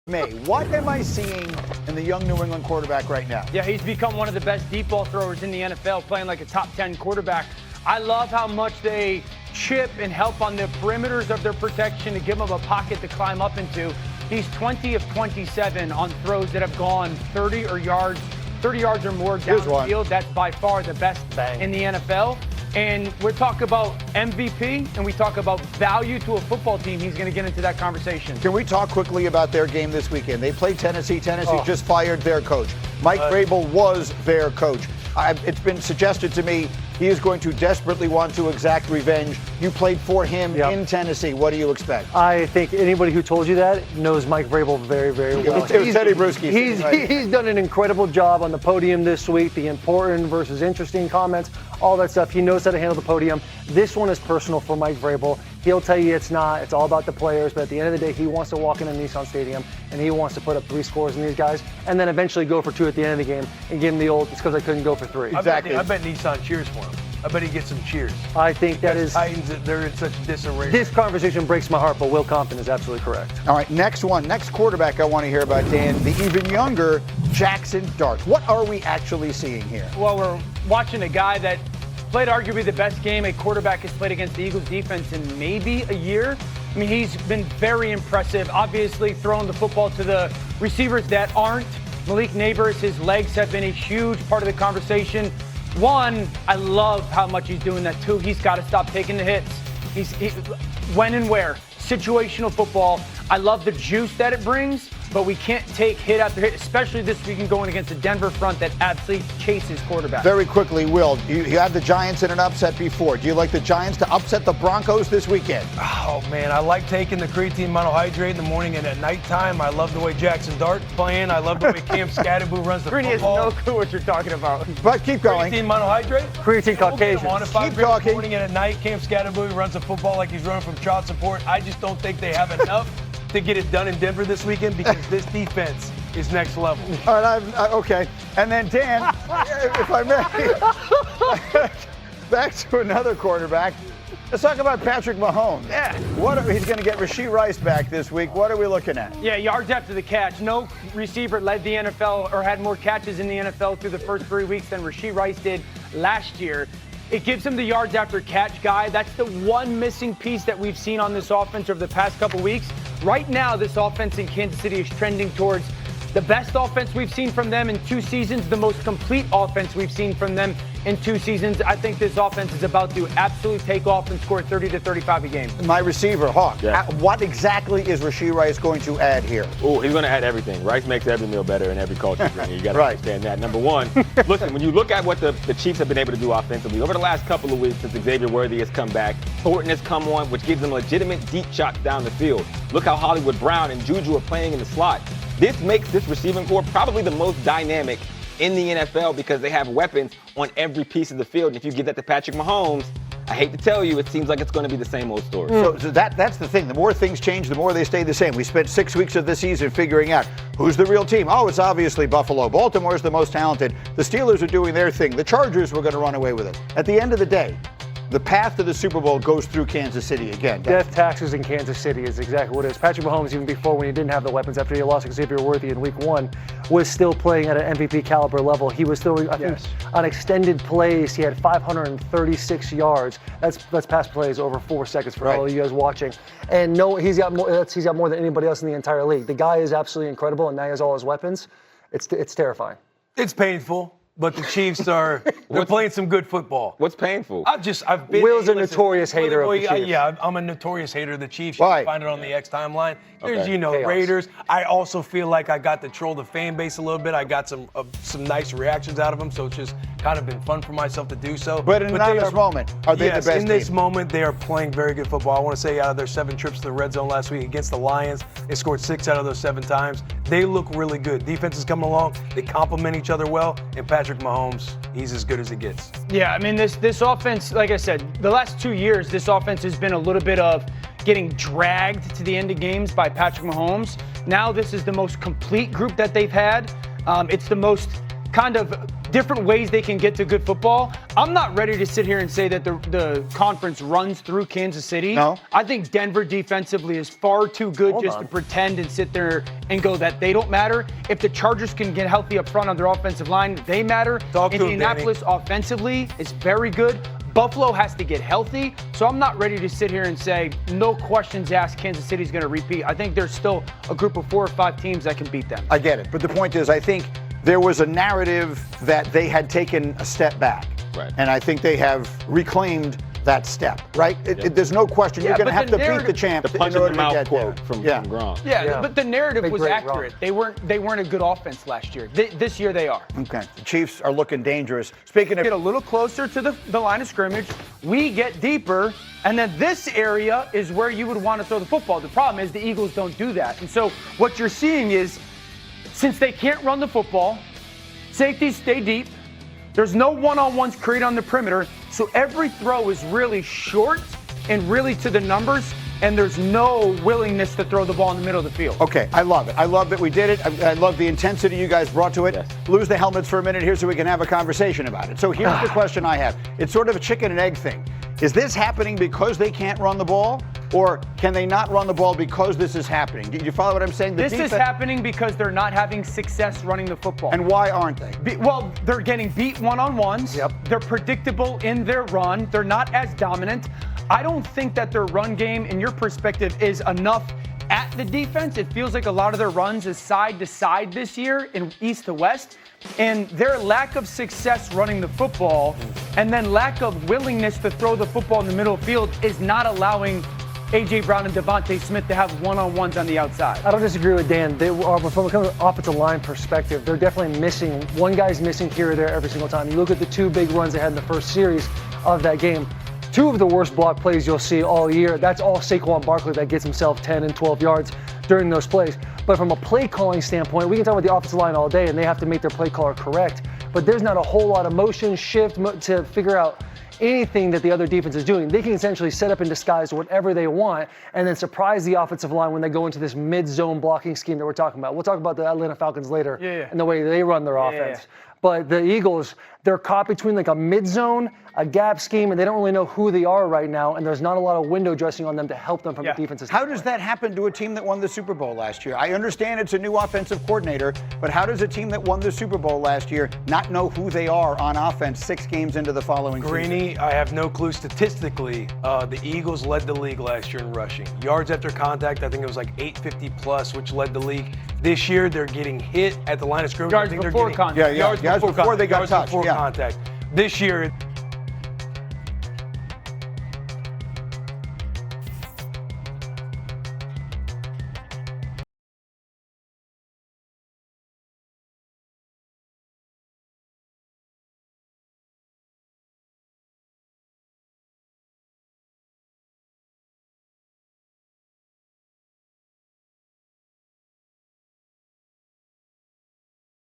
May. What am I seeing in the young New England quarterback right now? Yeah, he's become one of the best deep ball throwers in the NFL, playing like a top 10 quarterback. I love how much they chip and help on the perimeters of their protection to give him a pocket to climb up into. He's 20 of 27 on throws that have gone 30 yards or more downfield. That's by far the best in the NFL. And we're talking about MVP, and we talk about value to a football team. He's going to get into that conversation. Can we talk quickly about their game this weekend? They played Tennessee. Tennessee just fired their coach. Mike Vrabel was their coach. It's been suggested to me he is going to desperately want to exact revenge. You played for him in Tennessee. What do you expect? I think anybody who told you that knows Mike Vrabel very, very well. It was Teddy Bruschi. He's done an incredible job on the podium this week, the important versus interesting comments, all that stuff. He knows how to handle the podium. This one is personal for Mike Vrabel. He'll tell you it's not. It's all about the players. But at the end of the day, he wants to walk into Nissan Stadium, and he wants to put up 3 scores in these guys, and then eventually go for 2 at the end of the game and give him the old, it's because I couldn't go for 3. Exactly. I bet Nissan cheers for him. I bet he gets some cheers. I think that is. Titans, they're in such disarray. This conversation breaks my heart, but Will Compton is absolutely correct. All right, next quarterback I want to hear about, Dan, the even younger Jackson Dart. What are we actually seeing here? Well, we're watching a guy that played arguably the best game a quarterback has played against the Eagles defense in maybe a year. I mean, he's been very impressive. Obviously, throwing the football to the receivers that aren't. Malik Neighbors, his legs have been a huge part of the conversation. One, I love how much he's doing that. 2, he's got to stop taking the hits. He's when and where. Situational football. I love the juice that it brings, but we can't take hit after hit, especially this weekend going against a Denver front that absolutely chases quarterbacks. Very quickly, Will, you had the Giants in an upset before. Do you like the Giants to upset the Broncos this weekend? Oh, man, I like taking the creatine monohydrate in the morning and at nighttime. I love the way Jackson Dart playing. I love the way Cam Scatterboo runs the Greeny football. has no clue what you're talking about. But keep going. Creatine monohydrate? Creatine Caucasian. Keep talking. In the morning and at night, Cam Scatterboo runs the football like he's running from child support. I just don't think they have enough to get it done in Denver this weekend because this defense is next level. All right, okay. And then, Dan, if I may, back to another quarterback. Let's talk about Patrick Mahomes. Yeah. He's going to get Rashee Rice back this week. What are we looking at? Yeah, yards after the catch. No receiver led the NFL or had more catches in the NFL through the first 3 weeks than Rashee Rice did last year. It gives him the yards after catch guy. That's the one missing piece that we've seen on this offense over the past couple weeks. Right now, this offense in Kansas City is trending towards the best offense we've seen from them in 2 seasons, the most complete offense we've seen from them in 2 seasons. I think this offense is about to absolutely take off and score 30 to 35 a game. My receiver, Hawk. Yeah. What exactly is Rashee Rice going to add here? Oh, he's going to add everything. Rice makes every meal better in every culture. You got to understand that. Number one, listen, when you look at what the Chiefs have been able to do offensively over the last couple of weeks since Xavier Worthy has come back, Thornton has come on, which gives them legitimate deep shots down the field. Look how Hollywood Brown and Juju are playing in the slot. This makes this receiving core probably the most dynamic in the NFL because they have weapons on every piece of the field. And if you give that to Patrick Mahomes, I hate to tell you, it seems like it's going to be the same old story. So that's the thing. The more things change, the more they stay the same. We spent 6 weeks of the season figuring out who's the real team. Oh, it's obviously Buffalo. Baltimore's the most talented. The Steelers are doing their thing. The Chargers were going to run away with it. At the end of the day, the path to the Super Bowl goes through Kansas City again. Death taxes in Kansas City is exactly what it is. Patrick Mahomes, even before when he didn't have the weapons after he lost Xavier Worthy in week 1, was still playing at an MVP caliber level. He was still, I think, on extended plays, he had 536 yards. That's pass plays over 4 seconds for all of you guys watching. And no, he's got more than anybody else in the entire league. The guy is absolutely incredible, and now he has all his weapons. It's terrifying. It's painful. But the Chiefs they're playing some good football. What's painful? I've been. Will's a notorious hater of the Chiefs. Yeah, I'm a notorious hater of the Chiefs. Why? You can find it on the X timeline. There's, Chaos. Raiders. I also feel like I got to troll the fan base a little bit. I got some nice reactions out of them, so it's just kind of been fun for myself to do so. But in this moment, are they the best in this team? moment, they are playing very good football. I want to say out of their 7 trips to the red zone last week against the Lions, they scored 6 out of those 7 times. They look really good. Defense is coming along. They complement each other well. And Patrick Mahomes, he's as good as it gets. Yeah, I mean, this offense, like I said, the last 2 years, this offense has been a little bit of getting dragged to the end of games by Patrick Mahomes. Now this is the most complete group that they've had. It's the most kind of different ways they can get to good football. I'm not ready to sit here and say that the conference runs through Kansas City. No. I think Denver defensively is far too good to pretend and sit there and go that they don't matter. If the Chargers can get healthy up front on their offensive line, they matter. Indianapolis offensively is very good. Buffalo has to get healthy, so I'm not ready to sit here and say, no questions asked, Kansas City's going to repeat. I think there's still a group of 4 or 5 teams that can beat them. I get it, but the point is, I think there was a narrative that they had taken a step back, right. And I think they have reclaimed that step, right? There's no question you're going to have to beat the champ. The punch in the mouth quote from Gronk. Yeah, but the narrative was accurate. They weren't a good offense last year. This year they are. Okay, the Chiefs are looking dangerous. Speaking of, get a little closer to the line of scrimmage, we get deeper, and then this area is where you would want to throw the football. The problem is the Eagles don't do that, and so what you're seeing is, since they can't run the football, safeties stay deep. There's no one-on-ones created on the perimeter, so every throw is really short and really to the numbers, and there's no willingness to throw the ball in the middle of the field. Okay, I love it. I love that we did it. I love the intensity you guys brought to it. Yes. Lose the helmets for a minute here so we can have a conversation about it. So here's the question I have. It's sort of a chicken and egg thing. Is this happening because they can't run the ball? Or can they not run the ball because this is happening? Do you follow what I'm saying? This is happening because they're not having success running the football. And why aren't they? Well, they're getting beat one-on-ones. Yep. They're predictable in their run. They're not as dominant. I don't think that their run game, in your perspective, is enough at the defense. It feels like a lot of their runs is side to side this year in east to west. And their lack of success running the football and then lack of willingness to throw the football in the middle of the field is not allowing A.J. Brown and Devontae Smith to have one-on-ones on the outside. I don't disagree with Dan. From an offensive line perspective, they're definitely missing. One guy's missing here or there every single time. You look at the 2 big runs they had in the first series of that game. 2 of the worst block plays you'll see all year. That's all Saquon Barkley that gets himself 10 and 12 yards during those plays. But from a play calling standpoint, we can talk about the offensive line all day, and they have to make their play caller correct. But there's not a whole lot of motion shift to figure out anything that the other defense is doing. They can essentially set up and disguise whatever they want and then surprise the offensive line when they go into this mid-zone blocking scheme that we're talking about. We'll talk about the Atlanta Falcons later and the way they run their offense. But the Eagles, they're caught between like a mid-zone, a gap scheme, and they don't really know who they are right now, and there's not a lot of window dressing on them to help them from the defensive standpoint. How does that happen to a team that won the Super Bowl last year? I understand it's a new offensive coordinator, but how does a team that won the Super Bowl last year not know who they are on offense 6 games into the following season? Greeny, I have no clue. Statistically, the Eagles led the league last year in rushing. Yards after contact, I think it was like 850 plus, which led the league. This year, they're getting hit at the line of scrimmage. Yards before contact. Yards before they got touched. Contact. This year,